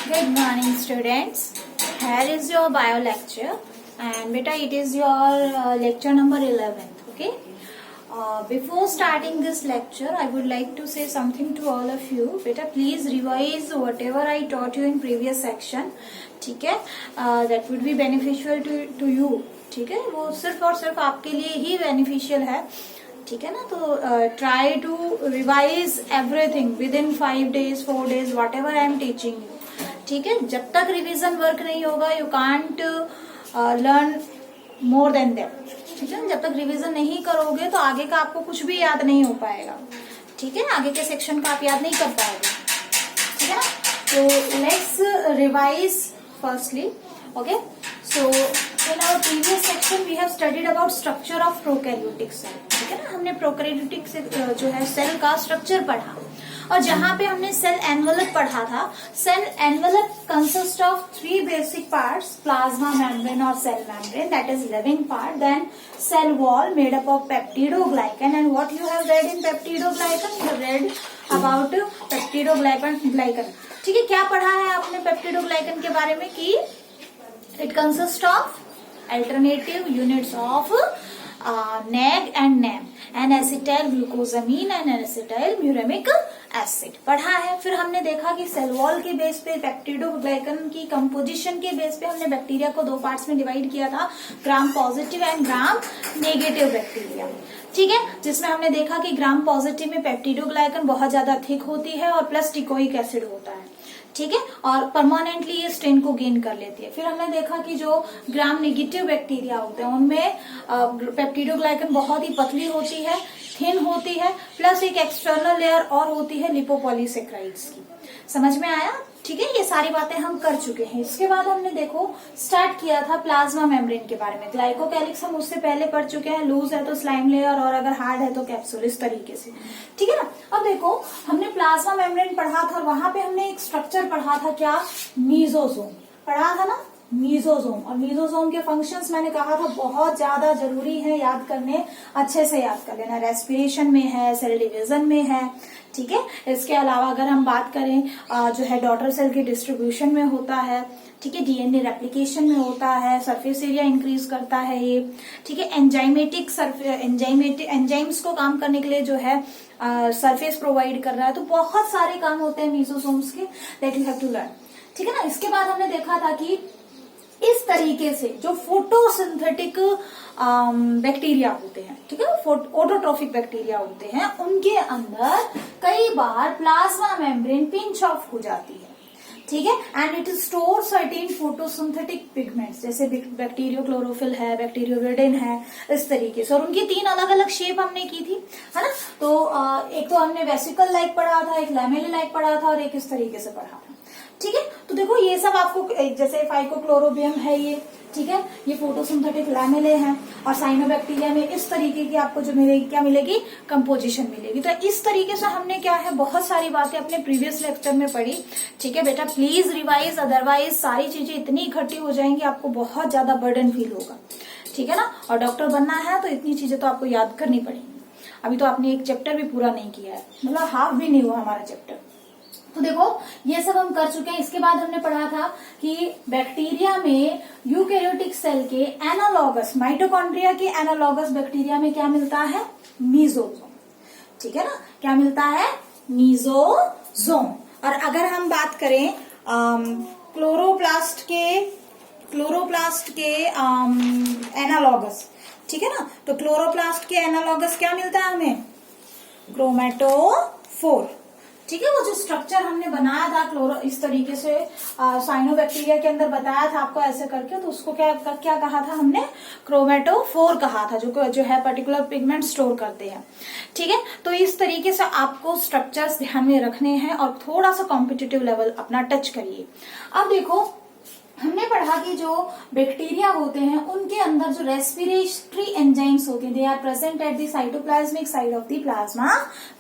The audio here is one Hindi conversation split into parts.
Good morning, students. Here is your bio lecture, and beta, it is your lecture number 11. Okay. Before starting this lecture, I would like to say something to all of you. Beta, please revise whatever I taught you in previous section. ठीक है? That would be beneficial to you. ठीक है? वो सिर्फ और सिर्फ आपके लिए ही beneficial है. ठीक है ना? तो try to revise everything within 5 days, 4 days, whatever I am teaching you. ठीक है, जब तक रिवीजन वर्क नहीं होगा you can't learn more than that. ठीक है, जब तक रिवीजन नहीं करोगे तो आगे का आपको कुछ भी याद नहीं हो पाएगा. ठीक है, आगे के सेक्शन का आप याद नहीं कर पाओगे. ठीक है ना? तो let's revise firstly. Okay, so in our previous section we have studied about structure of prokaryotic cell. ठीक है ना, हमने प्रोकैरियोटिक जो है सेल का स्ट्रक्चर पढ़ा. और जहां पे हमने सेल एनवेलप पढ़ा था, cell envelope consist of 3 basic parts, plasma membrane और cell membrane, that is living part. Then cell wall made up of peptidoglycan. And what you have read in peptidoglycan? You have read about peptidoglycan. ठीक है, क्या पढ़ा है आपने पेप्टिडोग्लाइकन के बारे में कि it consist of alternative units of NAG and NAM, N-acetyl glucosamine and N-acetyl muramic acid पढ़ा है. फिर हमने देखा कि सेल वॉल के बेस पे पेप्टिडोग्लाइकन की कंपोजिशन के बेस पे हमने बैक्टीरिया को 2 पार्ट्स में डिवाइड किया था, gram positive and gram negative bacteria. ठीक है, जिसमें हमने देखा कि ग्राम पॉजिटिव में पेप्टिडोग्लाइकन बहुत ज्यादा थिक होती है और प्लस टिकोइक एसिड होता है. ठीक है, और परमानेंटली ये स्ट्रेन को गेन कर लेती है. फिर हमने देखा कि जो ग्राम नेगेटिव बैक्टीरिया होते हैं उनमें पेप्टिडोग्लाइकन बहुत ही पतली होती है, थिन होती है, प्लस एक एक्सटर्नल लेयर और होती है लिपोपॉलीसेक्राइड्स की. समझ में आया? ठीक है, ये सारी बातें हम कर चुके हैं. इसके बाद हमने देखो स्टार्ट किया था प्लाज्मा मेम्ब्रेन के बारे में. ग्लाइकोकैलिक्स हम उससे पहले पढ़ चुके हैं. लूज है तो स्लाइम लेयर और अगर हार्ड है तो कैप्सूल, इस तरीके से. ठीक है ना? अब देखो हमने प्लाज्मा मेम्ब्रेन पढ़ा था और वहां पे हमने एक स्ट्रक्चर पढ़ा था, क्या? मीजोसोम पढ़ा था ना, मीजोसोम. और मीजोसोम के फंक्शंस मैंने कहा था बहुत ज्यादा जरूरी है याद करने, अच्छे से याद कर लेना. रेस्पिरेशन में है, सेल डिवीजन में है. ठीक है, इसके अलावा अगर हम बात करें जो है डॉटर सेल के डिस्ट्रीब्यूशन में होता है. ठीक है, डीएनए रेप्लिकेशन में होता है, सरफेस एरिया इंक्रीज करता है ये. ठीक है, एंजाइम्स को काम करने के लिए जो है सरफेस प्रोवाइड कर रहा है. तो बहुत सारे काम होते हैं मीजोसोम्स के, that you have to learn. ठीक है ना? इसके बाद हमने देखा था कि इस तरीके से जो फोटोसिंथेटिक बैक्टीरिया होते हैं, ठीक है, ऑटोट्रोफिक बैक्टीरिया होते हैं, उनके अंदर कई बार प्लाज्मा मेम्ब्रेन पिंच ऑफ हो जाती है. ठीक है, and it store certain photosynthetic pigments, जैसे बैक्टीरियो क्लोरोफिल है, बैक्टीरियोविडिन है, इस तरीके से. और उनकी 3 अलग अलग शेप हमने की थी, है ना? तो एक तो हमने वेसिकल लाइक पढ़ा था, एक लैमेले लाइक पढ़ा था और एक इस तरीके से पढ़ा था. ठीक है, तो देखो ये सब आपको, जैसे फाइकोक्लोरोबियम है ये, ठीक है, ये फोटोसिंथेटिक लैमेले हैं. और साइनोबैक्टीरिया में इस तरीके की आपको जो मिलेगी, क्या मिलेगी? कंपोजिशन मिलेगी. तो इस तरीके से हमने क्या है बहुत सारी बातें अपने प्रीवियस लेक्चर में पढ़ी. ठीक है बेटा, प्लीज रिवाइज, अदरवाइज सारी चीजें इतनी इकट्ठी हो जाएंगी आपको बहुत ज्यादा बर्डन फील होगा. ठीक है ना? और डॉक्टर बनना है तो इतनी चीजें तो आपको याद करनी पड़ेगी. अभी तो आपने एक चैप्टर भी पूरा नहीं किया है, मतलब हाफ भी नहीं हुआ हमारा चैप्टर. तो देखो ये सब हम कर चुके हैं. इसके बाद हमने पढ़ा था कि बैक्टीरिया में यूकैरियोटिक सेल के एनालॉगस, माइटोकॉन्ड्रिया के एनालॉगस बैक्टीरिया में क्या मिलता है? मीजोसोम. ठीक है ना? क्या मिलता है? मीजोसोम. और अगर हम बात करें क्लोरोप्लास्ट के एनालॉगस, ठीक है ना, तो क्लोरोप्लास्ट के एनालॉगस क्या मिलता है हमें? क्रोमेटोफोर. ठीक है, वो जो स्ट्रक्चर हमने बनाया था इस तरीके से साइनोबैक्टीरिया के अंदर बताया था आपको ऐसे करके, तो उसको क्या कहा था हमने? क्रोमेटोफोर कहा था, जो है पर्टिकुलर पिगमेंट स्टोर करते हैं. ठीक है, तो इस तरीके से आपको स्ट्रक्चर्स ध्यान में रखने हैं और थोड़ा सा कॉम्पिटिटिव लेवल अपना टच करिए. अब देखो हमने पढ़ा कि जो बैक्टीरिया होते हैं उनके अंदर जो रेस्पिरेटरी एंजाइम्स होते हैं, they are present at the cytoplasmic side of the plasma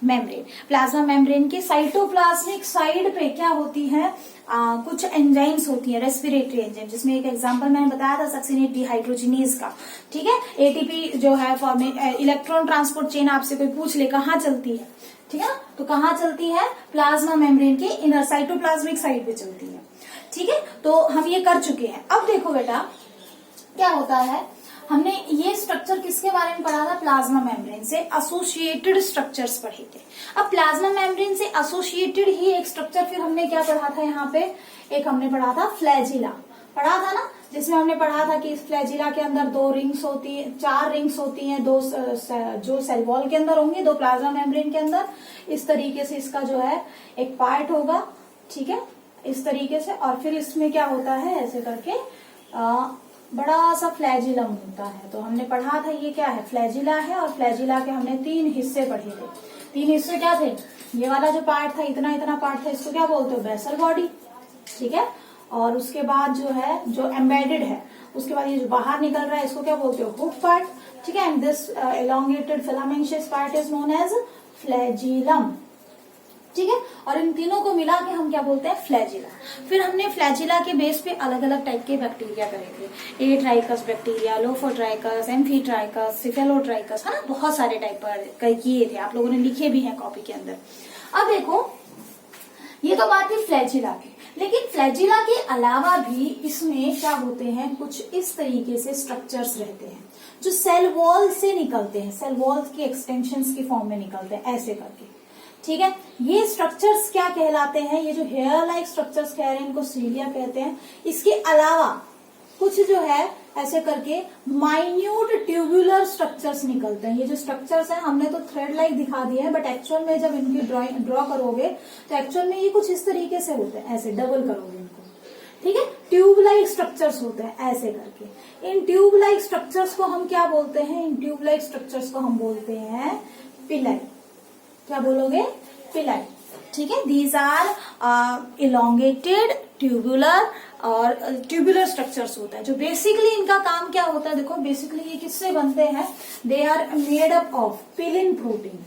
membrane. Plasma membrane के साइटोप्लाज्मिक साइड पे क्या होती है? कुछ एंजाइम्स होती है, रेस्पिरेटरी एंजाइम, जिसमें एक एग्जांपल मैंने बताया था सक्सिनेट डिहाइड्रोजिनेज का. ठीक है, एटीपी जो है इलेक्ट्रॉन ट्रांसपोर्ट चेन आपसे कोई पूछ ले कहाँ चलती है, ठीक है, तो कहाँ चलती है? प्लाज्मा मेम्ब्रेन के इनर साइटोप्लाज्मिक साइड पे चलती है. ठीक है, तो हम ये कर चुके हैं। अब देखो बेटा क्या होता है, हमने ये स्ट्रक्चर किसके बारे में पढ़ा था, प्लाज्मा मेम्ब्रेन से एसोसिएटेड स्ट्रक्चर्स पढ़े थे। अब प्लाज्मा मेम्ब्रेन से एसोसिएटेड ही एक स्ट्रक्चर फिर हमने क्या पढ़ा था, यहाँ पे एक हमने पढ़ा था फ्लैजिला, पढ़ा था ना, जिसमें हमने पढ़ा था कि इस फ्लैजिला के अंदर 2 रिंग्स होती है, 4 रिंग्स होती हैं, 2 जो सेल वॉल के अंदर होंगी, 2 प्लाज्मा मेम्ब्रेन के अंदर। इस तरीके से इसका जो है एक पार्ट होगा, ठीक है, इस तरीके से, और फिर इसमें क्या होता है, ऐसे करके बड़ा सा फ्लैजिलम होता है। तो हमने पढ़ा था ये क्या है, फ्लैजिला है, और फ्लैजिला के हमने 3 हिस्से पढ़े थे। 3 हिस्से क्या थे, ये वाला जो पार्ट था, इतना इतना पार्ट था, इसको क्या बोलते हो, बेसल बॉडी, ठीक है। और उसके बाद जो है, जो एम्बेडेड है, उसके बाद ये जो बाहर निकल रहा है, इसको क्या बोलते हो, हुक पार्ट, ठीक है। And this elongated filamentous part is known as flagellum, ठीक है। और इन तीनों को मिला के हम क्या बोलते हैं, फ्लैजिला। फिर हमने फ्लैजिला के बेस पे अलग अलग टाइप के बैक्टीरिया करे थे, ए ट्राइकस बैक्टीरिया, लोफोट्राइकस, एम्फीट्राइकस, सिफेलोट्राइकस, है ना, बहुत सारे टाइप पर किए थे, आप लोगों ने लिखे भी हैं कॉपी के अंदर। अब देखो ये तो बात है फ्लैजिला की, लेकिन फ्लैजिला के अलावा भी इसमें क्या होते हैं, कुछ इस तरीके से स्ट्रक्चर्स रहते हैं जो सेल वॉल से निकलते हैं, सेल वॉल की एक्सटेंशंस की फॉर्म में निकलते हैं, ऐसे करके, ठीक है। ये स्ट्रक्चर्स क्या कहलाते हैं, ये जो हेयर लाइक स्ट्रक्चर्स कह रहे हैं, इनको सीलिया कहते हैं। इसके अलावा कुछ जो है ऐसे करके माइन्यूट ट्यूबुलर स्ट्रक्चर्स निकलते हैं। ये जो स्ट्रक्चर्स हैं, हमने तो थ्रेड लाइक दिखा दिए हैं, बट एक्चुअल में जब इनकी ड्रॉ करोगे तो एक्चुअल में ये कुछ इस तरीके से होते हैं, ऐसे डबल करोगे इनको, ठीक है। ट्यूब लाइक स्ट्रक्चर्स होते हैं ऐसे करके। इन ट्यूब लाइक स्ट्रक्चर्स को हम क्या बोलते हैं, इन ट्यूब लाइक स्ट्रक्चर्स को हम बोलते हैं पिलाई। क्या बोलोगे, पिलाई, ठीक है। दीज आर इलोंगेटेड ट्यूबुलर और ट्यूबुलर स्ट्रक्चर्स होता है, जो बेसिकली इनका काम क्या होता है, देखो बेसिकली ये किससे बनते हैं, they are made up of pilin protein.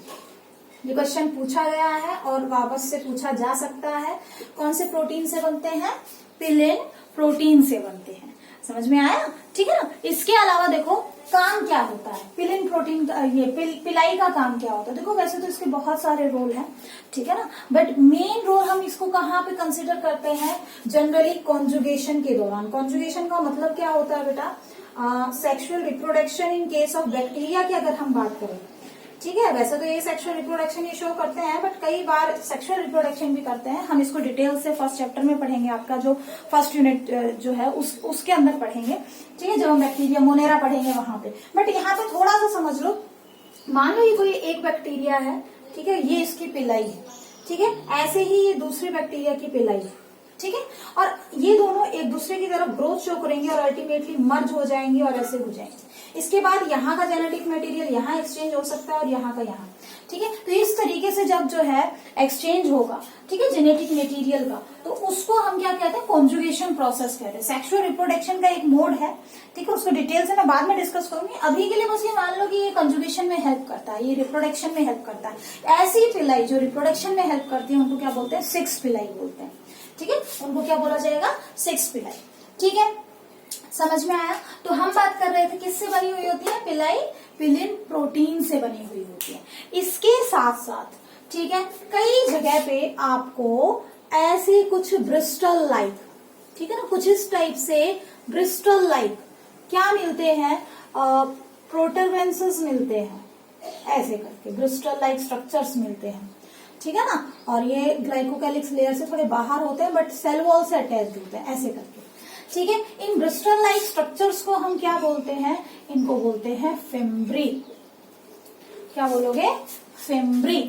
ये क्वेश्चन पूछा गया है और वापस से पूछा जा सकता है, कौन से प्रोटीन से बनते हैं, पिलिन प्रोटीन से बनते हैं। समझ में आया, ठीक है ना। इसके अलावा देखो काम क्या होता है, पिलिन प्रोटीन का, ये पिलाई का काम क्या होता है। देखो वैसे तो इसके बहुत सारे रोल हैं, ठीक है ना, बट मेन रोल हम इसको कहाँ पे कंसिडर करते हैं, जनरली कॉन्जुगेशन के दौरान। कॉन्जुगेशन का मतलब क्या होता है बेटा, sexual reproduction in case of bacteria की अगर हम बात करें, ठीक है। वैसे तो ये सेक्सुअल रिप्रोडक्शन ये शो करते हैं, बट कई बार सेक्सुअल रिप्रोडक्शन भी करते हैं। हम इसको डिटेल से फर्स्ट चैप्टर में पढ़ेंगे, आपका जो फर्स्ट यूनिट जो है उसके अंदर पढ़ेंगे, ठीक है, जब हम बैक्टीरिया मोनेरा पढ़ेंगे वहां पे। बट यहाँ पे थोड़ा सा समझ लो, मान लो ये कोई एक बैक्टीरिया है, ठीक है, ये इसकी पिलाई है, ठीक है, ऐसे ही ये दूसरी बैक्टीरिया की पिलाई है, ठीक है, और ये दोनों एक दूसरे की तरफ ग्रोथ शो करेंगे और अल्टीमेटली मर्ज हो जाएंगे और ऐसे हो जाएंगे। इसके बाद यहाँ का जेनेटिक मटेरियल यहाँ एक्सचेंज हो सकता है और यहाँ का यहाँ, ठीक है। तो इस तरीके से जब जो है एक्सचेंज होगा, ठीक है, जेनेटिक मटेरियल का, तो उसको हम क्या कहते हैं, कॉन्जुगेशन प्रोसेस कहते हैं। सेक्सुअल रिप्रोडक्शन का एक मोड है, ठीक है, उसको डिटेल से मैं बाद में डिस्कस करूंगी। अभी के लिए बस ये मान लो कि ये कंजुगेशन में हेल्प करता है, ये रिप्रोडक्शन में हेल्प करता है। ऐसी पिलाई जो रिप्रोडक्शन में हेल्प करती है उनको क्या बोलते हैं, 6 पिलाई बोलते हैं, ठीक है, उनको क्या बोला जाएगा, 6 पिलाई, ठीक है। समझ में आया। तो हम बात कर रहे थे किससे बनी हुई होती है, पिलाई पिलिन प्रोटीन से बनी हुई होती है। इसके साथ साथ, ठीक है, कई जगह पे आपको ऐसे कुछ ब्रिस्टल लाइक, ठीक है ना, कुछ इस टाइप से ब्रिस्टल लाइक क्या मिलते हैं, प्रोटरवेंसेस मिलते हैं, ऐसे करके ब्रिस्टल लाइक स्ट्रक्चर्स मिलते हैं, ठीक है ना। और ये ग्लाइकोकैलिक्स लेयर से थोड़े बाहर होते हैं, बट सेल वॉल से अटैच होते हैं, ऐसे करके, ठीक है। इन ब्रिस्टल लाइक स्ट्रक्चर्स को हम क्या बोलते हैं, इनको बोलते हैं फिम्ब्री। क्या बोलोगे, फिम्ब्री।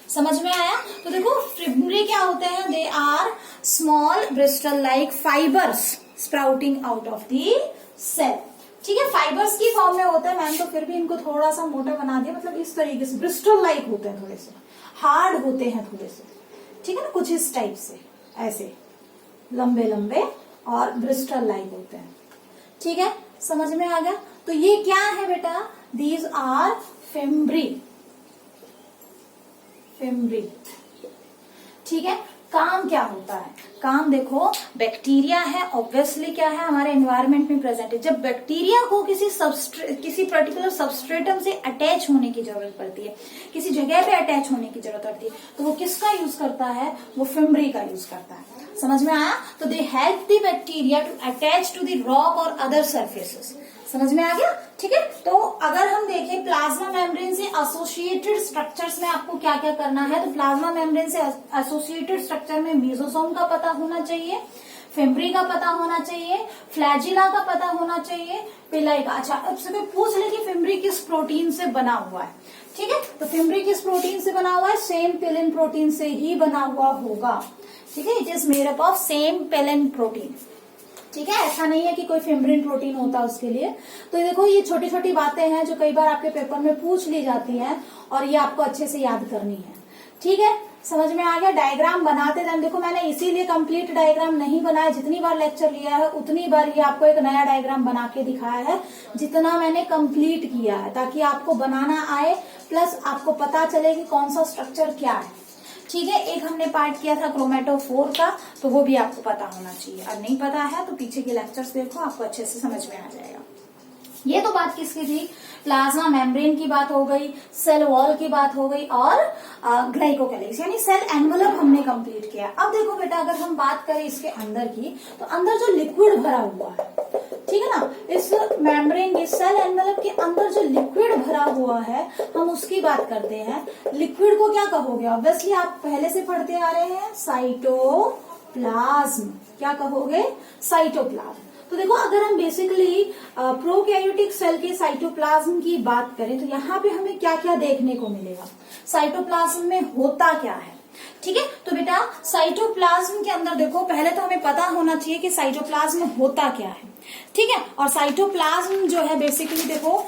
समझ में आया। तो देखो फिम्ब्री क्या होते हैं, they are small bristle like fibres sprouting out of the cell, ठीक है। फाइबर्स की फॉर्म में होता है मैम, तो फिर भी इनको थोड़ा सा मोटा बना दिया, मतलब इस तरीके से ब्रिस्टल लाइक होते हैं, थोड़े से हार्ड होते हैं थोड़े से, ठीक है ना, कुछ इस टाइप से, ऐसे लंबे लंबे और ब्रिस्टल लाइक होते हैं, ठीक है। समझ में आ गया। तो ये क्या है बेटा, दीज आर फिम्ब्री, फिम्ब्री, ठीक है। काम क्या होता है, काम देखो, बैक्टीरिया है, ऑब्वियसली क्या है, हमारे एनवायरनमेंट में प्रेजेंट है। जब बैक्टीरिया को किसी पर्टिकुलर सबस्ट्रेटम से अटैच होने की जरूरत पड़ती है, किसी जगह पे अटैच होने की जरूरत पड़ती है, तो वो किसका यूज करता है, वो फिम्ब्री का यूज करता है। समझ में आया? तो they help the bacteria to attach to the rock और अदर सरफेसेस। समझ में आ गया? ठीक है। तो अगर हम देखें प्लाज्मा मेम्ब्रेन से एसोसिएटेड स्ट्रक्चर्स में आपको क्या क्या करना है, तो प्लाज्मा मेम्ब्रेन से एसोसिएटेड स्ट्रक्चर में मेसोसोम का पता होना चाहिए, फेम्ब्री का पता होना चाहिए, फ्लैजिला का पता होना चाहिए, पिलाई का। अच्छा, अब से कोई पूछ ले कि फेम्ब्री किस प्रोटीन से बना हुआ है, ठीक है, तो फेम्ब्री किस प्रोटीन से बना हुआ है? सेम पिलिन प्रोटीन से ही बना हुआ होगा, ठीक है। It is made up of same pilin protein, ठीक है। ऐसा नहीं है कि कोई फिम्ब्रिन प्रोटीन होता है उसके लिए। तो देखो ये छोटी छोटी बातें हैं जो कई बार आपके पेपर में पूछ ली जाती हैं और ये आपको अच्छे से याद करनी है, ठीक है। समझ में आ गया? डायग्राम बनाते टाइम देखो मैंने इसीलिए कंप्लीट डायग्राम नहीं बनाया, जितनी बार लेक्चर लिया है उतनी बार ही आपको एक नया डायग्राम बना के दिखाया है, जितना मैंने कंप्लीट किया है, ताकि आपको बनाना आए प्लस आपको पता चले कि कौन सा स्ट्रक्चर क्या है, ठीक है। एक हमने पार्ट किया था क्रोमेटोफोर का, तो वो भी आपको पता होना चाहिए। और नहीं पता है तो पीछे के लेक्चर्स देखो, आपको अच्छे से समझ में आ जाएगा। ये तो बात किसकी थी? प्लाज्मा मेम्ब्रेन की बात हो गई, सेल वॉल की बात हो गई और ग्लाइकोकैलिक्स यानी सेल एनवलप हमने कंप्लीट किया। अब देखो बेटा, अगर हम बात करें इसके अंदर की, तो अंदर जो लिक्विड भरा हुआ है, ठीक है ना, इस मेम्ब्रेन के सेल एनवलप के अंदर जो लिक्विड भरा हुआ है, हम उसकी बात करते हैं। लिक्विड को क्या कहोगे? ऑब्वियसली आप पहले से पढ़ते आ रहे हैं, साइटोप्लाज्म। क्या कहोगे? साइटोप्लाज्म। तो देखो अगर हम बेसिकली प्रोकैरियोटिक सेल के साइटोप्लाज्म की बात करें, तो यहाँ पे हमें क्या क्या देखने को मिलेगा, साइटोप्लाज्म में होता क्या है, ठीक है। तो बेटा साइटोप्लाज्म के अंदर देखो, पहले तो हमें पता होना चाहिए कि साइटोप्लाज्म में होता क्या है, ठीक है। और साइटोप्लाज्म जो है बेसिकली देखो,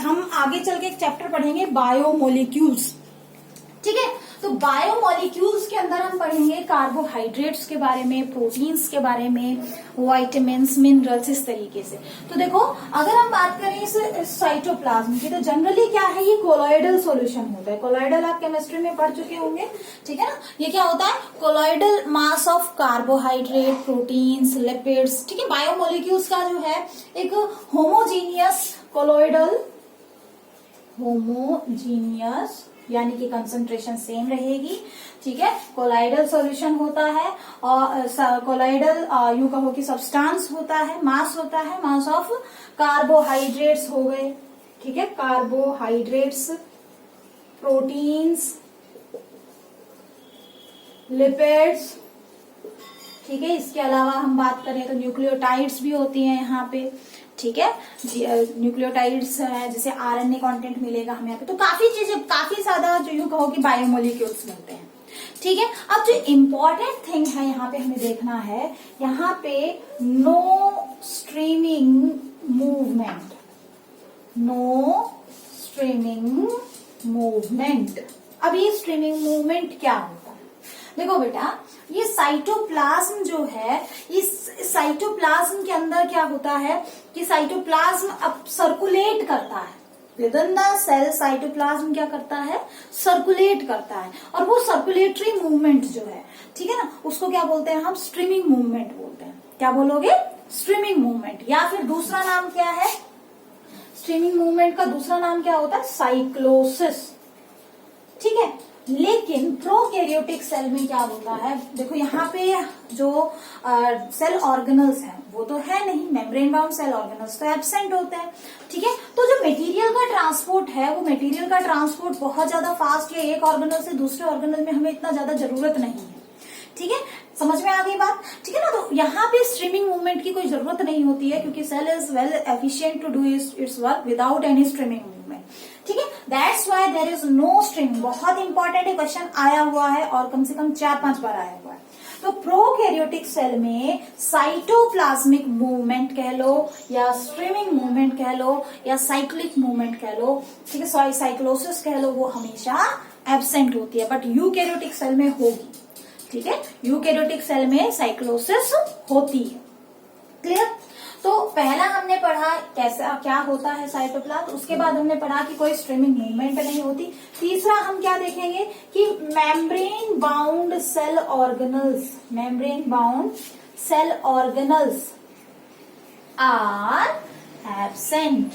हम आगे चल के एक चैप्टर पढ़ेंगे बायोमोलिक्यूल्स, ठीक है। तो बायोमोलिक्यूल्स के अंदर हम पढ़ेंगे कार्बोहाइड्रेट्स के बारे में, प्रोटीन्स के बारे में, विटामिन्स, मिनरल्स, इस तरीके से। तो देखो अगर हम बात करें इस साइटोप्लाज्म की, तो जनरली क्या है, ये कोलॉइडल सॉल्यूशन होता है। कोलॉइडल आप केमिस्ट्री में पढ़ चुके होंगे, ठीक है ना। ये क्या होता है? Colloidal mass of carbohydrate, proteins, lipids, ठीक है। बायोमोलिक्यूल्स का जो है एक होमोजीनियस कोलॉइडल, होमोजीनियस यानी कि कंसंट्रेशन सेम रहेगी, ठीक है। कोलॉइडल सॉल्यूशन होता है और कोलॉइडल यूं कहो कि सब्सटेंस होता है, मास होता है, मास ऑफ कार्बोहाइड्रेट्स हो गए, ठीक है, कार्बोहाइड्रेट्स, प्रोटीन्स, लिपिड्स, ठीक है। इसके अलावा हम बात करें तो न्यूक्लियोटाइड्स भी होती हैं यहाँ पे, ठीक है। न्यूक्लियोटाइड्स है, जैसे आरएनए कंटेंट मिलेगा हमें यहाँ पे। तो काफी चीजें, काफी ज्यादा जो यूं कहो कि बायोमोलिक्यूल्स मिलते हैं, ठीक है। अब जो इम्पोर्टेंट थिंग है यहाँ पे हमें देखना है, यहाँ पे no streaming movement, no streaming movement. अब ये स्ट्रीमिंग मूवमेंट क्या होता है? देखो बेटा, ये साइटोप्लाज्म जो है, इस साइटोप्लाज्म के अंदर क्या होता है कि साइटोप्लाज्म अब सर्कुलेट करता है within the cell. Cytoplasm क्या करता है? सर्कुलेट करता है। और वो सर्कुलेटरी मूवमेंट जो है, ठीक है ना, उसको क्या बोलते हैं हम? स्ट्रीमिंग मूवमेंट बोलते हैं। क्या बोलोगे? Streaming movement. या फिर दूसरा नाम क्या है स्ट्रीमिंग मूवमेंट का? दूसरा नाम क्या होता है? साइक्लोसिस, ठीक है। लेकिन प्रोकैरियोटिक सेल में क्या होता है? देखो यहाँ पे जो सेल ऑर्गेनल्स हैं वो तो है नहीं, मेम्ब्रेन बाउंड सेल ऑर्गेनल्स तो एब्सेंट होते हैं, ठीक है। तो जो मटेरियल का ट्रांसपोर्ट है, वो मटेरियल का ट्रांसपोर्ट बहुत ज्यादा फास्ट है, एक ऑर्गेनल से दूसरे ऑर्गेनल में हमें इतना ज्यादा जरूरत नहीं है, ठीक है। समझ में आ गई बात, ठीक है ना। तो यहाँ पे स्ट्रीमिंग मूवमेंट की कोई जरूरत नहीं होती है, क्योंकि cell is well efficient to do its work without any streaming movement, ठीक है। That's why there is no streaming. बहुत इंपॉर्टेंट क्वेश्चन आया हुआ है और कम से कम 4-5 बार आया हुआ है। तो प्रोकैरियोटिक सेल में साइटोप्लाज्मिक मूवमेंट कह लो या स्ट्रीमिंग मूवमेंट कह लो या साइक्लिक मूवमेंट कह लो, ठीक है, साइक्लोसिस कह लो, वो हमेशा एब्सेंट होती है, बट यूकैरियोटिक सेल में होगी, ठीक है। यूकैरियोटिक सेल में साइक्लोसिस होती है। क्लियर? तो पहला हमने पढ़ा कैसा क्या होता है साइटोप्लाज्म, उसके बाद हमने पढ़ा कि कोई स्ट्रीमिंग मूवमेंट नहीं होती। तीसरा हम क्या देखेंगे कि membrane bound cell organelles, membrane bound cell organelles are absent,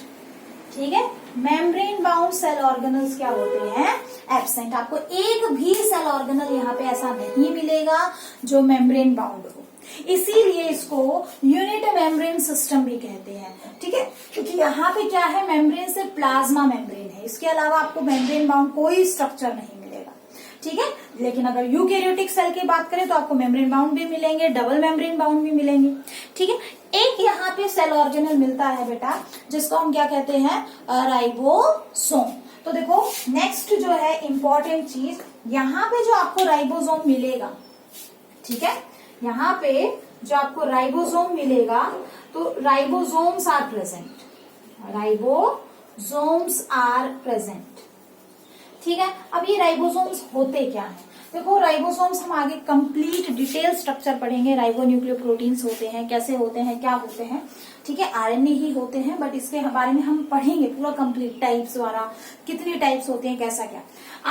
ठीक है, मेम्ब्रेन बाउंड सेल ऑर्गेनल्स क्या होते हैं, एब्सेंट। आपको एक भी सेल ऑर्गेनल यहाँ पे ऐसा नहीं मिलेगा जो मेम्ब्रेन बाउंड हो, इसीलिए इसको यूनिट मेम्ब्रेन सिस्टम भी कहते हैं, ठीक है। क्योंकि यहाँ पे क्या है, मेम्ब्रेन से प्लाज्मा मेम्ब्रेन है, इसके अलावा आपको मेम्ब्रेन बाउंड कोई स्ट्रक्चर नहीं मिलेगा, ठीक है। लेकिन अगर यूकैरियोटिक सेल की बात करें तो आपको मेम्ब्रेन बाउंड भी मिलेंगे, डबल मेम्ब्रेन बाउंड भी मिलेंगे, ठीक है। एक यहाँ पे सेल ऑर्गेनल मिलता है बेटा जिसको हम क्या कहते हैं, राइबोसोम। तो देखो नेक्स्ट जो है इंपॉर्टेंट चीज, यहाँ पे जो आपको राइबोसोम मिलेगा, ठीक है, यहाँ पे जो आपको राइबोसोम मिलेगा, तो ribosomes are present, ribosomes are present, ठीक है। अब ये राइबोसोम्स होते क्या हैं, देखो राइबोसोम्स हम आगे कंप्लीट डिटेल स्ट्रक्चर पढ़ेंगे, राइबोन्यूक्लियोप्रोटीन्स होते हैं, कैसे होते हैं, क्या होते हैं, ठीक है। आरएनए ही होते हैं, बट इसके बारे में हम पढ़ेंगे पूरा कंप्लीट, टाइप्स वाला, कितनी टाइप्स होते हैं, कैसा क्या।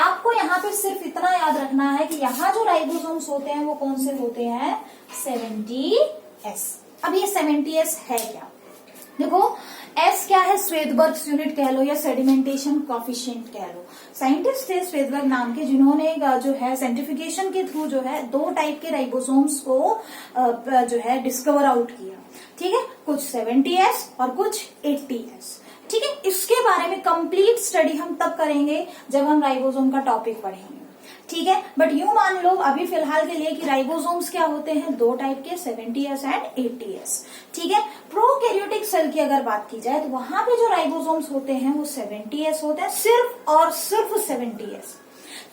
आपको यहाँ पे सिर्फ इतना याद रखना है कि यहाँ जो राइबोसोम्स होते हैं वो कौन से होते हैं, 70S। अब ये 70S है क्या, देखो एस क्या है, स्वेदबर्ग यूनिट कह लो या सेडिमेंटेशन कॉफिशिएंट कह लो। साइंटिस्ट थे स्वेदबर्ग नाम के, जिन्होंने जो है सेंट्रिफिकेशन के थ्रू जो है 2 टाइप के राइबोसोम्स को जो है डिस्कवर आउट किया, ठीक है। कुछ 70S और कुछ 80S, ठीक है। इसके बारे में कंप्लीट स्टडी हम तब करेंगे जब हम राइबोसोम का टॉपिक पढ़ेंगे, ठीक है। बट यूं मान लो अभी फिलहाल के लिए कि राइबोसोम्स क्या होते हैं, 2 टाइप के, 70S एंड 80S, ठीक है। प्रोकैरियोटिक सेल की अगर बात की जाए तो वहां पे जो राइबोसोम्स होते हैं वो 70S होते हैं, सिर्फ और सिर्फ 70S,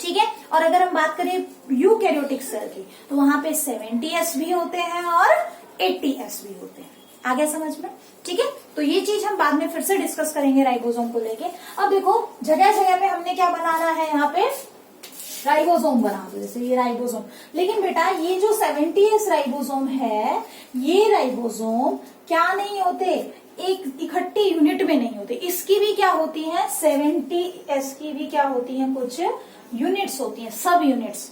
ठीक है। और अगर हम बात करें यूकैरियोटिक सेल की तो वहां पे 70S भी होते हैं और 80S भी होते हैं। आ गया समझ में, ठीक है। तो ये चीज हम बाद में फिर से डिस्कस करेंगे राइबोसोम को लेके। अब देखो जगह जगह पे हमने क्या बनाना है, यहाँ पे राइबोसोम बना दो, जैसे ये राइबोसोम। लेकिन बेटा ये जो 70S राइबोसोम है, ये राइबोसोम क्या नहीं होते, एक इकट्ठी यूनिट में नहीं होते, इसकी भी क्या होती है, 70S की भी क्या होती है, कुछ यूनिट्स होती हैं, सब यूनिट्स,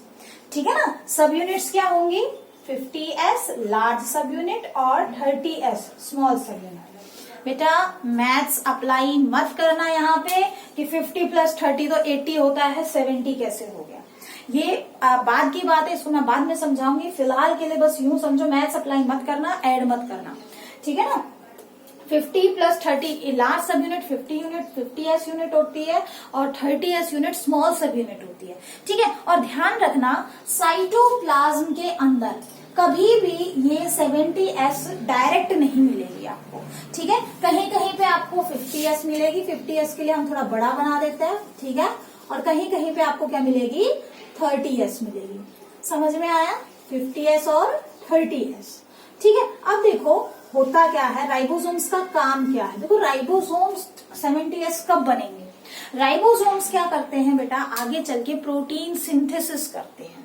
ठीक है ना। सब यूनिट्स क्या होंगी, 50S लार्ज सब यूनिट और 30S स्मॉल सब यूनिट। बेटा मैथ्स अप्लाई मत करना यहाँ पे कि 50 + 30 तो 80 होता है, 70 कैसे हो गया, ये बाद की बात है, इसको मैं बाद में समझाऊंगी। फिलहाल के लिए बस यूं समझो, मैथ्स अप्लाई मत करना, ऐड मत करना, ठीक है ना। 50 + 30 लार्ज सब यूनिट 50 यूनिट 50S यूनिट होती है और 30S यूनिट स्मॉल सब यूनिट होती है, ठीक है। और ध्यान रखना साइटोप्लाज्म के अंदर कभी भी ये 70S डायरेक्ट नहीं मिलेगी आपको, ठीक है। कहीं कहीं पे आपको 50S मिलेगी, 50S के लिए हम थोड़ा बड़ा बना देते हैं, ठीक है। और कहीं कहीं पे आपको क्या मिलेगी, 30S मिलेगी। समझ में आया, 50S और 30S, ठीक है। अब देखो होता क्या है, राइबोसोम्स का काम क्या है, देखो राइबोसोम्स 70S कब बनेंगे, राइबोसोम्स क्या करते हैं बेटा, आगे चल के प्रोटीन सिंथेसिस करते हैं,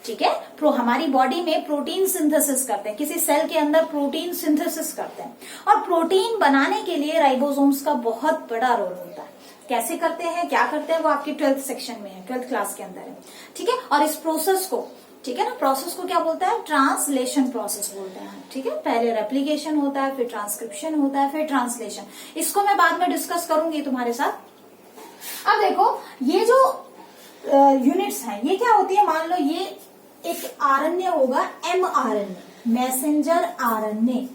ठीक है। हमारी बॉडी में प्रोटीन सिंथेसिस करते हैं, किसी सेल के अंदर प्रोटीन सिंथेसिस करते हैं, और प्रोटीन बनाने के लिए राइबोसोम्स का बहुत बड़ा रोल होता है। कैसे करते हैं, क्या करते हैं, वो आपके 12th सेक्शन में है, 12th क्लास के अंदर है, ठीक है। और इस प्रोसेस को, ठीक है ना, प्रोसेस को क्या बोलता है, ट्रांसलेशन प्रोसेस बोलते हैं, ठीक है। पहले रेप्लिकेशन होता है, फिर ट्रांसक्रिप्शन होता है, फिर ट्रांसलेशन। इसको मैं बाद में डिस्कस करूंगी तुम्हारे साथ। अब देखो ये जो यूनिट्स हैं ये क्या होती है, मान लो ये एक आरएनए होगा, mRNA, messenger RNA,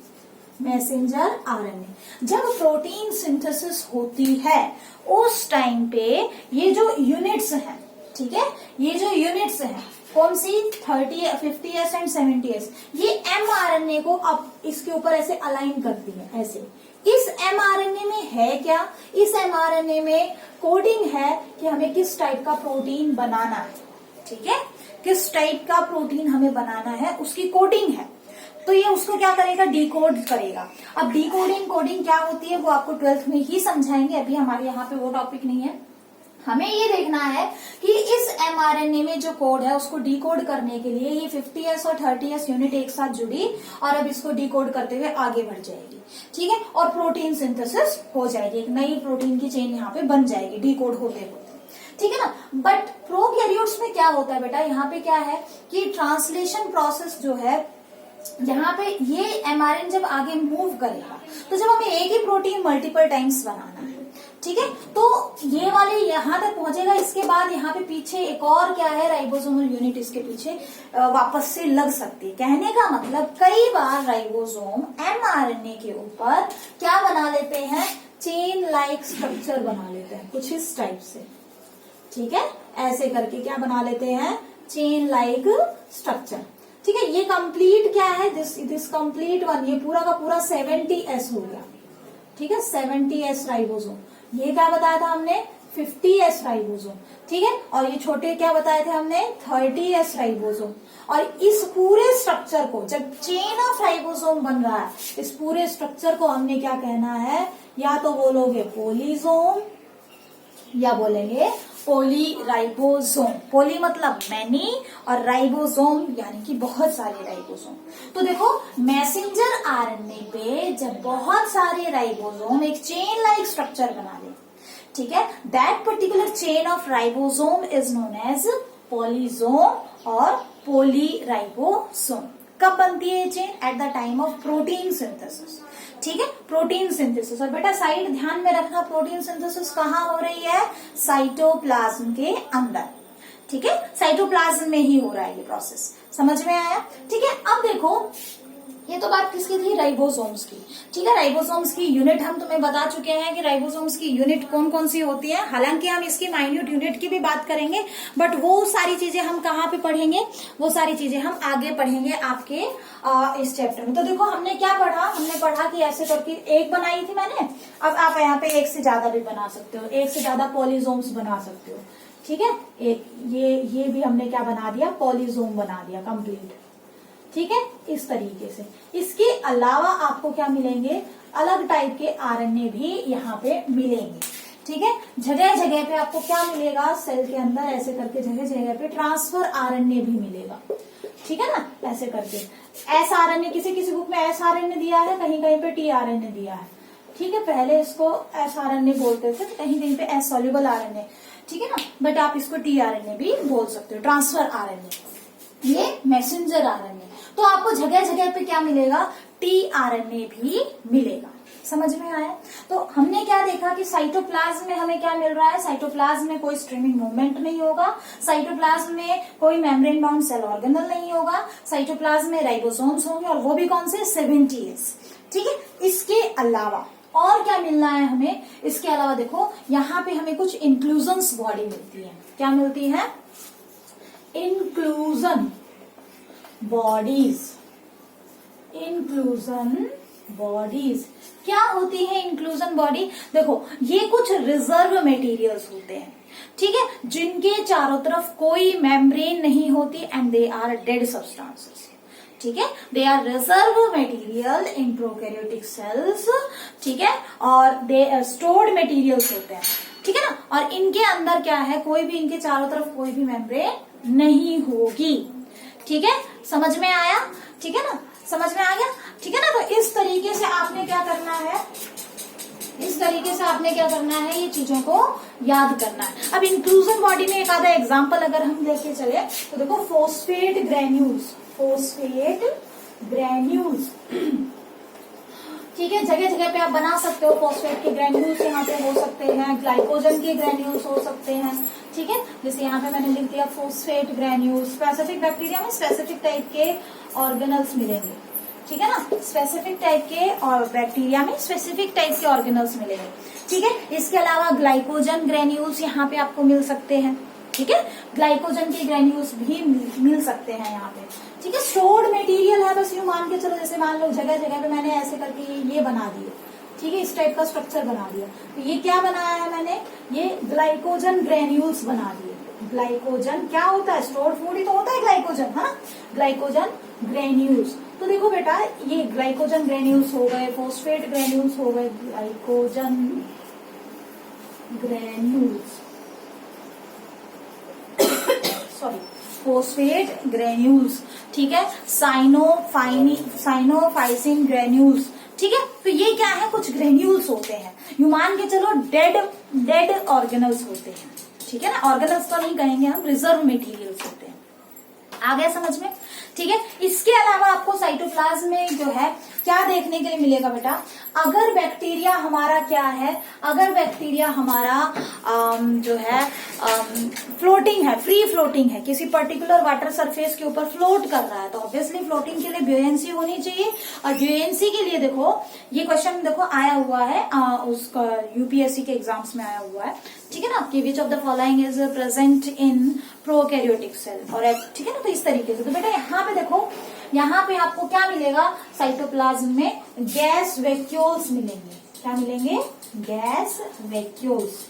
messenger RNA. जब प्रोटीन सिंथेसिस होती है उस टाइम पे ये जो यूनिट्स हैं, ठीक है, ये जो यूनिट्स हैं कौन सी, 30, 50S एंड 70S, ये mRNA को अब इसके ऊपर ऐसे अलाइन करती है, ऐसे। इस mRNA में है क्या, इस mRNA में कोडिंग है कि हमें किस टाइप का प्रोटीन बनाना है, ठीक है, किस टाइप का प्रोटीन हमें बनाना है, उसकी कोडिंग है। तो ये उसको क्या करेगा, डिकोड करेगा। अब डिकोडिंग कोडिंग क्या होती है वो आपको 12th में ही समझाएंगे, अभी हमारे यहाँ पे वो टॉपिक नहीं है। हमें ये देखना है कि इस mRNA में जो कोड है उसको डिकोड करने के लिए ये 50S और 30S यूनिट एक साथ जुड़ी और अब इसको डिकोड करते हुए आगे बढ़ जाएगी, ठीक है। और प्रोटीन सिंथेसिस हो जाएगी, एक नई प्रोटीन की चेन यहाँ पे बन जाएगी डिकोड होते होते, ठीक है ना। बट प्रोकैरियोट्स में क्या होता है बेटा, यहाँ पे क्या है कि ट्रांसलेशन प्रोसेस जो है, यहाँ पे ये mRNA जब आगे मूव करेगा तो जब हमें एक ही प्रोटीन मल्टीपल टाइम्स बनाना है ठीक है, तो ये वाले यहां तक पहुंचेगा, इसके बाद यहाँ पे पीछे एक और क्या है, राइबोसोमल यूनिट इसके पीछे वापस से लग सकती है। कहने का मतलब कई बार राइबोसोम एमआरएनए के ऊपर क्या बना लेते हैं, चेन लाइक स्ट्रक्चर बना लेते हैं, कुछ इस टाइप से। ठीक है, ऐसे करके क्या बना लेते हैं, चेन लाइक स्ट्रक्चर। ठीक है, ये कंप्लीट क्या है, दिस कंप्लीट वन, ये पूरा का पूरा 70S हो गया। ठीक है, 70S राइबोसोम। ये क्या बताया था हमने, 50S राइबोसोम। ठीक है, और ये छोटे क्या बताए थे हमने, 30S राइबोसोम। और इस पूरे स्ट्रक्चर को, जब चेन ऑफ राइबोसोम बन रहा है, इस पूरे स्ट्रक्चर को हमने क्या कहना है, या तो बोलोगे पोलीसोम या बोलेंगे पोलीराइबोसोम। पोली मतलब मैनी और राइबोसोम यानी कि बहुत सारे राइबोसोम। तो देखो, मैसेंजर आरएनए पे जब बहुत सारे राइबोसोम एक चेन लाइक स्ट्रक्चर बना ले, ठीक है, that particular chain of ribosome is known as polysome और पोलीराइबोसोम। कब बनती है ये chain, at the time of protein synthesis. ठीक है, प्रोटीन सिंथेसिस। और बेटा साइड ध्यान में रखना, प्रोटीन सिंथेसिस कहाँ हो रही है, साइटोप्लाज्म के अंदर। ठीक है, साइटोप्लाज्म में ही हो रहा है ये प्रोसेस। समझ में आया। ठीक है, अब देखो, ये तो बात किसकी थी, राइबोसोम्स की। ठीक है, राइबोसोम्स की यूनिट हम तुम्हें बता चुके हैं कि राइबोसोम्स की यूनिट कौन कौन सी होती है। हालांकि हम इसकी माइन्यूट यूनिट की भी बात करेंगे, बट वो सारी चीजें हम कहाँ पे पढ़ेंगे, वो सारी चीजें हम आगे पढ़ेंगे आपके इस चैप्टर में। तो देखो, हमने क्या पढ़ा, हमने पढ़ा कि ऐसे करके एक बनाई थी मैंने। अब आप यहाँ पे एक से ज्यादा भी बना सकते हो, एक से ज्यादा पॉलीसोम्स बना सकते हो। ठीक है, एक ये भी हमने क्या बना दिया, पॉलीसोम बना दिया कंप्लीट। ठीक है, इस तरीके से। इसके अलावा आपको क्या मिलेंगे, अलग टाइप के आरएनए भी यहाँ पे मिलेंगे। ठीक है, जगह जगह पे आपको क्या मिलेगा, सेल के अंदर ऐसे करके जगह जगह पे ट्रांसफर आरएनए भी मिलेगा। ठीक है ना, ऐसे करके एस आरएनए, किसी किसी बुक में एस आरएनए दिया है, कहीं कहीं पे टी आरएनए दिया है। ठीक है, पहले इसको एस आरएनए बोलते थे, कहीं कहीं पे एस सॉल्युबल आरएनए। ठीक है ना, बट आप इसको टी आरएनए भी बोल सकते हो, ट्रांसफर आरएनए। ये मैसेंजर आरएनए। तो आपको जगह जगह पे क्या मिलेगा, टी आरएनए भी मिलेगा। समझ में आया। तो हमने क्या देखा कि साइटोप्लाज्म में हमें क्या मिल रहा है, साइटोप्लाज्म में कोई स्ट्रीमिंग मूवमेंट नहीं होगा, साइटोप्लाज्म में कोई मेम्ब्रेन बाउंड सेल ऑर्गेनल नहीं होगा, साइटोप्लाज्म में राइबोसोम्स होंगे और वो भी कौन से, 70S। ठीक है, इसके अलावा और क्या मिलना है हमें, इसके अलावा देखो, यहाँ पे हमें कुछ इंक्लूजन्स बॉडी मिलती है। क्या मिलती है, इंक्लूजन बॉडीज। इंक्लूजन बॉडीज क्या होती है, इंक्लूजन बॉडी, देखो ये कुछ रिजर्व मटेरियल्स होते हैं। ठीक है, जिनके चारों तरफ कोई मेम्ब्रेन नहीं होती and they are dead substances. ठीक है, they are reserve material in prokaryotic cells. ठीक है, और दे स्टोर्ड मटेरियल्स होते हैं। ठीक है ना, और इनके अंदर क्या है, कोई भी, इनके चारों तरफ कोई भी मेम्ब्रेन नहीं होगी। ठीक है, समझ में आया। ठीक है ना, समझ में आ गया। ठीक है ना, तो इस तरीके से आपने क्या करना है, इस तरीके से आपने क्या करना है, ये चीजों को याद करना है। अब इंक्लूजन बॉडी में एक आधा एग्जांपल अगर हम लेके चले तो देखो, फोस्फेट ग्रेन्यूल्स, फोस्फेट ग्रेन्यूल्स। ठीक है, जगह जगह पे आप बना सकते हो फोस्फेट के ग्रेन्यूल्स, यहाँ पे हो सकते हैं, ग्लाइकोजन के ग्रेन्यूल्स हो सकते हैं। ठीक है, जैसे यहाँ पे मैंने लिख दिया फोस्फेट ग्रेन्यूल्स। स्पेसिफिक बैक्टीरिया में स्पेसिफिक टाइप के ऑर्गेनल्स मिलेंगे। ठीक है ना, स्पेसिफिक टाइप के, और बैक्टीरिया में स्पेसिफिक टाइप के ऑर्गेनल्स मिलेंगे। ठीक है, इसके अलावा ग्लाइकोजन ग्रेन्यूल्स यहाँ पे आपको मिल सकते हैं। ठीक है, ग्लाइकोजन के ग्रेन्यूल्स भी मिल सकते हैं यहाँ पे। ठीक है, स्टोर्ड मटेरियल है, बस यूं मान के चलो, जैसे मान लो जगह जगह पे मैंने ऐसे करके ये बना दिए। ठीक है, इस टाइप का स्ट्रक्चर बना दिया। तो ये क्या बनाया है मैंने, ये ग्लाइकोजन ग्रेन्यूल्स बना दिए। ग्लाइकोजन क्या होता है, स्टोर्ड फूड ही तो होता है ग्लाइकोजन, है ना, ग्लाइकोजन ग्रेन्यूल्स। तो देखो बेटा, ये ग्लाइकोजन ग्रेन्यूल्स हो गए, फोस्फेट ग्रेन्यूल्स हो गए, glycogen granules, sorry, phosphate granules. ठीक है, साइनोफाइसिन ग्रेन्यूल्स। ठीक है, तो ये क्या है, कुछ ग्रेन्यूल्स होते हैं, यू मान के चलो डेड ऑर्गेनल्स होते हैं। ठीक है ना, ऑर्गेनल्स तो नहीं कहेंगे हम, रिजर्व मटेरियल्स होते हैं। आ गया समझ में। ठीक है। इसके अलावा आपको साइटोप्लाज्म में जो है क्या देखने के लिए मिलेगा बेटा, अगर बैक्टीरिया हमारा क्या है, अगर बैक्टीरिया हमारा जो है फ्लोटिंग है, फ्री फ्लोटिंग है, किसी पर्टिकुलर वाटर सरफेस के ऊपर फ्लोट कर रहा है, तो ऑब्वियसली फ्लोटिंग के लिए ब्यूएंसी होनी चाहिए। और ब्यूएंसी के लिए देखो ये क्वेश्चन देखो आया हुआ है उसका यूपीएससी के एग्जाम्स में आया हुआ है, ठीक है ना, कि which of the following is present in prokaryotic cell, और ठीक है ना। तो इस तरीके से तो बेटा यहाँ पे देखो, यहाँ पे आपको क्या मिलेगा, साइटोप्लाज्म में गैस वैक्यूल्स मिलेंगे। क्या मिलेंगे, गैस वैक्यूल्स,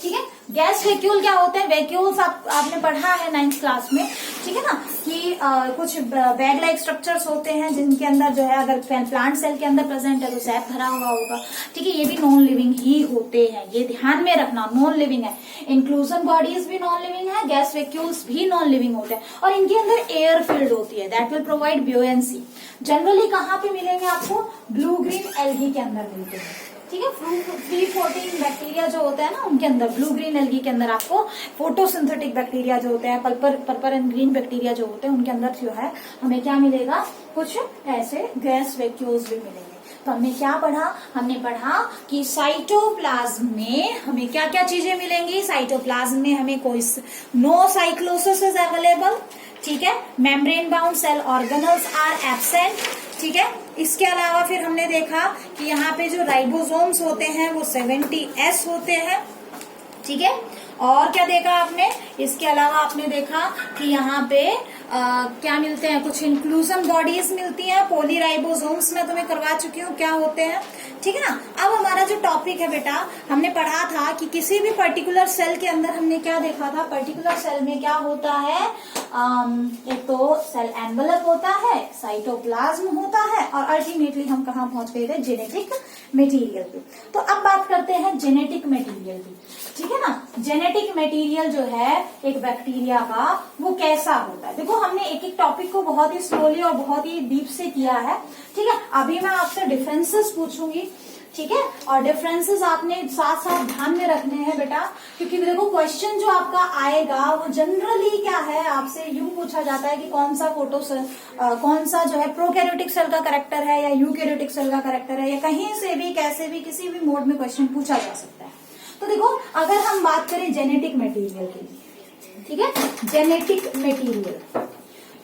ठीक है। गैस वैक्यूल क्या होते हैं, वैक्यूल्स आपने पढ़ा है 9th क्लास में, ठीक है ना, कि कुछ बैग लाइक स्ट्रक्चर्स होते हैं जिनके अंदर जो है अगर प्लांट सेल के अंदर प्रेजेंट है तो सैप भरा हुआ होगा, ठीक है। ये भी नॉन लिविंग ही होते हैं, ये ध्यान में रखना, नॉन लिविंग है। इंक्लूजन बॉडीज भी नॉन लिविंग है, गैस वैक्यूल्स भी नॉन लिविंग होते हैं, और इनके अंदर एयर फील्ड होती है दैट विल प्रोवाइड ब्यूएंसी। जनरली कहाँ पे मिलेंगे आपको, ब्लू ग्रीन एल्गी के अंदर मिलते हैं, ठीक है। फ्री फ्लोटिंग बैक्टीरिया जो होता है ना उनके अंदर, ब्लू ग्रीन एल्गी के अंदर आपको फोटोसिंथेटिक बैक्टीरिया जो होते हैं, पर्पल एंड ग्रीन बैक्टीरिया जो होते हैं उनके अंदर जो है हमें क्या मिलेगा, कुछ ऐसे गैस वैक्यूल्स भी मिलेंगे। तो हमने क्या पढ़ा, हमने पढ़ा कि साइटोप्लाज्म में हमें क्या क्या चीजें मिलेंगी। साइटोप्लाज्म में हमें कोई नो साइक्लोसिस इज अवेलेबल, ठीक है। Membrane bound cell organelles are absent, ठीक है। इसके अलावा फिर हमने देखा कि यहाँ पे जो राइबोसोम्स होते हैं वो 70S होते हैं, ठीक है। और क्या देखा आपने, इसके अलावा आपने देखा कि यहाँ पे क्या मिलते हैं, कुछ इंक्लूजन बॉडीज मिलती हैं। पॉलीराइबोसोम्स में तुम्हें करवा चुकी हूँ क्या होते हैं, ठीक है ना। अब हमारा जो टॉपिक है बेटा, हमने पढ़ा था कि किसी भी पर्टिकुलर सेल के अंदर हमने क्या देखा था, पर्टिकुलर सेल में क्या होता है, एक तो सेल एनवेलप होता है, साइटोप्लाज्म होता है, और अल्टीमेटली हम कहाँ पहुंच गए थे, जेनेटिक मटेरियल पे। तो अब बात करते हैं जेनेटिक मटेरियल की, ठीक है ना। जेनेटिक मटेरियल जो है एक बैक्टीरिया का वो कैसा होता है, देखो हमने एक एक टॉपिक को बहुत ही स्लोली और बहुत ही डीप से किया है, ठीक है। अभी मैं आपसे डिफरेंसेस पूछूंगी, ठीक है, और डिफरेंसेस आपने साथ साथ ध्यान में रखने हैं बेटा, क्योंकि देखो क्वेश्चन जो आपका आएगा वो जनरली क्या है, आपसे यूं पूछा जाता है कि कौन सा कौन सा जो है प्रोकैरियोटिक सेल का कैरेक्टर है या यूकैरियोटिक सेल का कैरेक्टर है, या कहीं से भी कैसे भी किसी भी मोड में क्वेश्चन पूछा जा सकता है। तो देखो अगर हम बात करें जेनेटिक मटेरियल के लिए, ठीक है, जेनेटिक मटेरियल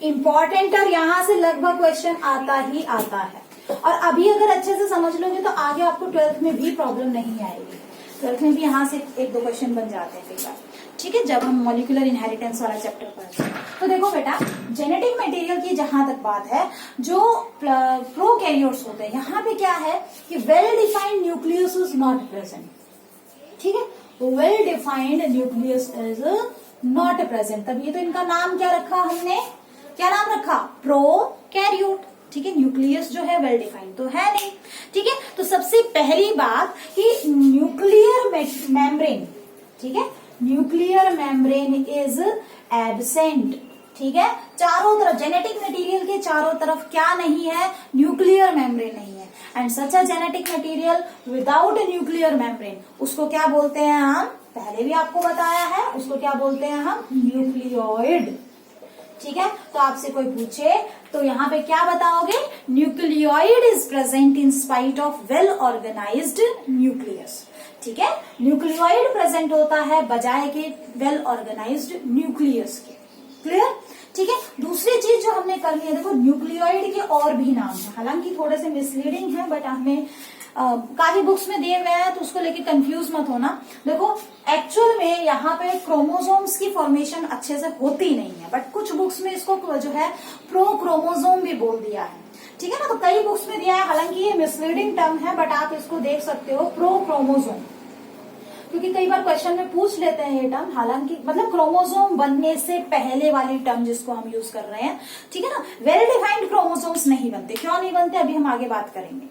इंपॉर्टेंट, और यहाँ से लगभग क्वेश्चन आता ही आता है, और अभी अगर अच्छे से समझ लोगे तो आगे आपको 12th में भी प्रॉब्लम नहीं आएगी। 12th में भी यहाँ से 1-2 क्वेश्चन बन जाते हैं कई बार, ठीक है, जब हम मॉलिक्यूलर इनहेरिटेंस वाला चैप्टर पढ़ते हैं। तो देखो बेटा जेनेटिक मटेरियल की जहां तक बात है, जो प्रोकैरियोट्स होते हैं यहाँ पे क्या है कि well defined nucleus is not present, ठीक है, well defined nucleus is not present, तभी तो इनका नाम क्या रखा हमने, क्या नाम रखा, प्रोकैरियोट, ठीक है। न्यूक्लियस जो है वेल डिफाइंड तो है नहीं, ठीक है। तो सबसे पहली बात कि न्यूक्लियर मेम्ब्रेन, ठीक है, न्यूक्लियर मेम्ब्रेन इज एब्सेंट, ठीक है। चारों तरफ जेनेटिक मटेरियल के चारों तरफ क्या नहीं है, न्यूक्लियर मेम्ब्रेन नहीं है, and such a genetic material without nuclear membrane, उसको क्या बोलते हैं हम, पहले भी आपको बताया है, उसको क्या बोलते हैं हम, न्यूक्लियोइड, ठीक है। तो आपसे कोई पूछे तो यहाँ पे क्या बताओगे, nucleoid is present in spite of well organised nucleus, ठीक है। न्यूक्लियोइड प्रेजेंट होता है बजाय के वेल ऑर्गेनाइज्ड न्यूक्लियस के, क्लियर, ठीक है। दूसरी चीज जो हमने कर ली है, देखो न्यूक्लियोइड के और भी नाम है, हालांकि थोड़े से मिसलीडिंग है, बट हमें काफी बुक्स में दिए हुए हैं तो उसको लेके कंफ्यूज मत होना। देखो एक्चुअल में यहाँ पे क्रोमोसोम्स की फॉर्मेशन अच्छे से होती नहीं है, बट कुछ बुक्स में इसको जो है प्रो क्रोमोसोम भी बोल दिया है, ठीक है ना। तो कई बुक्स में दिया है, हालांकि ये मिसलीडिंग टर्म है, बट आप इसको देख सकते हो प्रो क्रोमोसोम, क्योंकि कई बार क्वेश्चन में पूछ लेते हैं ये टर्म, हालांकि मतलब क्रोमोसोम बनने से पहले वाली टर्म जिसको हम यूज कर रहे हैं, ठीक है ना। वेल डिफाइंड क्रोमोसोम्स नहीं बनते, क्यों नहीं बनते अभी हम आगे बात करेंगे,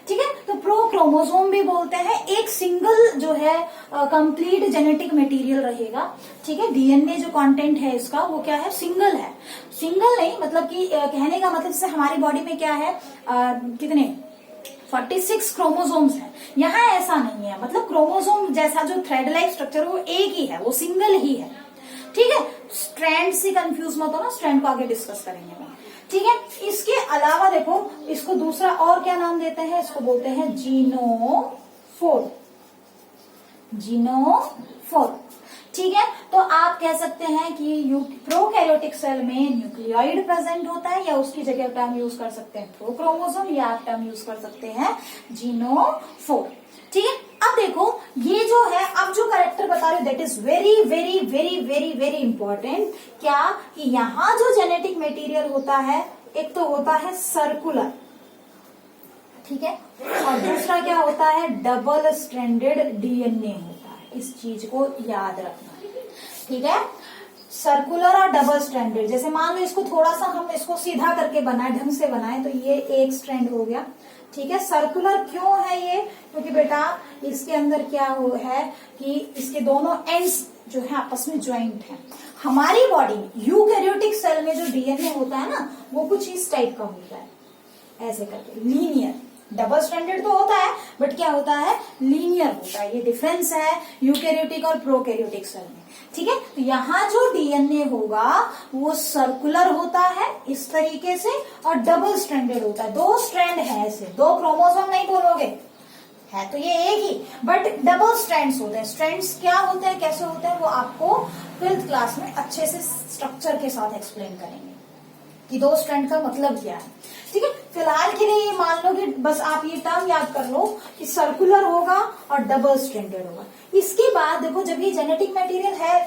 ठीक है। तो प्रो क्रोमोसोम भी बोलते हैं, एक सिंगल जो है कंप्लीट जेनेटिक मटेरियल रहेगा, ठीक है। डीएनए जो कंटेंट है इसका वो क्या है, सिंगल है, सिंगल नहीं मतलब कि कहने का मतलब जैसे हमारी बॉडी में क्या है, कितने 46 क्रोमोसोम्स हैं, यहाँ ऐसा नहीं है, मतलब क्रोमोसोम जैसा जो थ्रेड लाइक स्ट्रक्चर वो एक ही है, वो सिंगल ही है, ठीक है, स्ट्रैंड से कंफ्यूज मत हो ना, स्ट्रैंड को आगे डिस्कस करेंगे हम, ठीक है। इसके अलावा देखो, इसको दूसरा और क्या नाम देते हैं, इसको बोलते हैं जीनोफोर, जीनोफोर, ठीक है। तो आप कह सकते हैं कि प्रोकैरियोटिक सेल में न्यूक्लियोइड प्रेजेंट होता है, या उसकी जगह टर्म यूज कर सकते हैं प्रोक्रोमोसोम, या आप टर्म यूज कर सकते हैं जीनोफोर, ठीक है। अब देखो ये जो है, अब जो कैरेक्टर बता रहे हो that is very very very very very important, क्या कि यहाँ जो जेनेटिक मटेरियल होता है, एक तो होता है सर्कुलर, ठीक है, और दूसरा क्या होता है, डबल स्ट्रैंडेड डीएनए होता है। इस चीज को याद रखना, ठीक है। सर्कुलर और डबल स्ट्रैंडेड, जैसे मान लो इसको थोड़ा सा हम इसको सीधा करके बनाए, ढंग से बनाए, तो ये एक स्ट्रैंड हो गया, ठीक है। सर्कुलर क्यों है ये, क्योंकि बेटा इसके अंदर क्या हो है कि इसके दोनों एंड्स जो है आपस में ज्वाइंट है। हमारी बॉडी में यूकैरियोटिक सेल में जो डीएनए होता है ना, वो कुछ इस टाइप का होता है, ऐसे करके लीनियर। डबल स्ट्रैंडेड तो होता है, बट क्या होता है, लीनियर होता है। ये डिफरेंस है यूकैरियोटिक और प्रोकैरियोटिक सेल में, ठीक है। तो यहाँ जो डीएनए होगा वो सर्कुलर होता है इस तरीके से, और डबल स्ट्रैंडेड होता है, दो स्ट्रैंड है ऐसे, दो क्रोमोसोम नहीं बोलोगे, है तो ये एक ही, बट डबल स्ट्रैंड्स होते हैं। स्ट्रैंड्स क्या होते हैं, कैसे होते हैं, वो आपको 5th क्लास में अच्छे से स्ट्रक्चर के साथ एक्सप्लेन करेंगे कि दो स्ट्रैंड का मतलब क्या है, ठीक है। फिलहाल के लिए ये मान लो कि बस आप ये टर्म याद कर लो कि सर्कुलर होगा और डबल स्ट्रैंडेड होगा। इसके बाद देखो, जब ये जेनेटिक मटेरियल है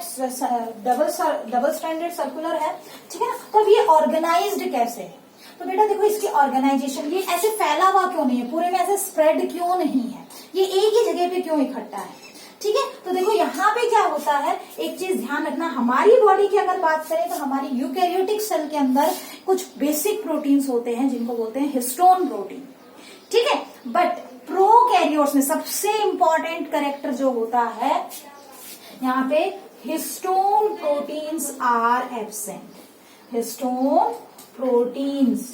डबल स्ट्रैंडेड सर्कुलर है, ठीक है ना, तो अब ये ऑर्गेनाइज्ड कैसे है, तो बेटा देखो इसकी ऑर्गेनाइजेशन, ये ऐसे फैला हुआ क्यों नहीं है, पूरे में ऐसे स्प्रेड क्यों नहीं है, ये एक ही जगह पे क्यों इकट्ठा है, ठीक है। तो देखो यहाँ पे क्या होता है, एक चीज ध्यान रखना, हमारी बॉडी की अगर बात करें तो हमारी यूकैरियोटिक सेल के अंदर कुछ बेसिक प्रोटीन्स होते हैं जिनको बोलते हैं हिस्टोन प्रोटीन, ठीक है। बट प्रोकैरियोट्स में सबसे इंपॉर्टेंट कैरेक्टर जो होता है यहाँ पे, histone proteins are absent, histone proteins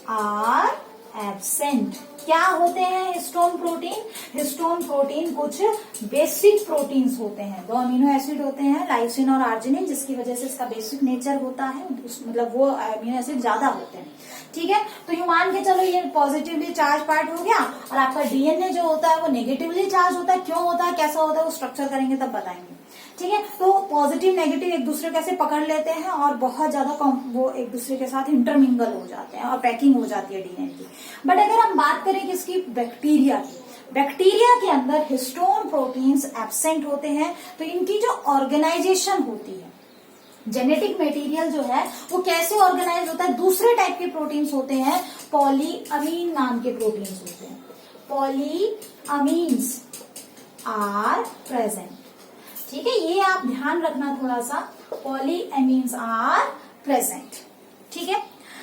are absent. क्या होते हैं हिस्टोन प्रोटीन, हिस्टोन प्रोटीन कुछ बेसिक प्रोटीन्स होते हैं, दो अमीनो एसिड होते हैं, लाइसिन और आर्जिनिन, जिसकी वजह से इसका बेसिक नेचर होता है, मतलब वो अमीनो एसिड ज्यादा होते हैं, ठीक है। तो ये मान के चलो ये पॉजिटिवली चार्ज पार्ट हो गया, और आपका डीएनए जो होता है वो नेगेटिवली चार्ज होता है। क्यों होता है, कैसा होता है, वो स्ट्रक्चर करेंगे तब बताएंगे, ठीक है। तो पॉजिटिव नेगेटिव एक दूसरे को कैसे पकड़ लेते हैं, और बहुत ज्यादा वो एक दूसरे के साथ इंटरमिंगल हो जाते हैं और पैकिंग हो जाती है डीएनए की। बट अगर हम बात करें किसकी, बैक्टीरिया की, बैक्टीरिया के अंदर हिस्टोन प्रोटीन्स एब्सेंट होते हैं। तो इनकी जो ऑर्गेनाइजेशन होती है, जेनेटिक मटेरियल जो है वो कैसे ऑर्गेनाइज होता है, दूसरे टाइप के प्रोटीन्स होते हैं, पॉलीअमीन नाम के प्रोटीन्स होते हैं, पॉलीअमीन्स आर प्रेजेंट, ठीक है। ये आप ध्यान रखना थोड़ा सा, पॉलीअमीन्स आर प्रेजेंट, ठीक है।